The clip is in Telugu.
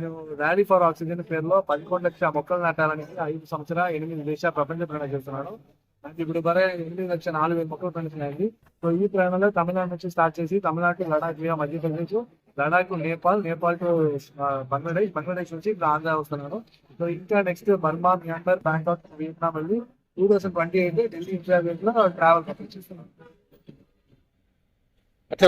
నేను ర్యాలీ ఫర్ ఆక్సిజన్ పేరులో 11 లక్షల మొక్కలు నాటాలని 5 సంవత్సరాల 8 దేశాల ప్రపంచ ప్రయాణం చేస్తున్నాను. నాకు ఇప్పుడు వరే 8,04,000 మొక్కలు పెంచుతున్నాయి. సో ఈ ప్రయాణంలో తమిళనాడు నుంచి స్టార్ట్ చేసి Tamil Nadu to Ladakh via Madhya Pradesh, Ladakh Nepal to Bangladesh నుంచి ఇప్పుడు ఆంధ్ర వస్తున్నాను. సో ఇంకా next Burma, Myanmar, Bangkok, Vietnam వెళ్ళి 2028 ఢిల్లీ ఇంటర్వ్యూలో ట్రావెల్ కంప్లీట్ చేస్తున్నాను. अच्छा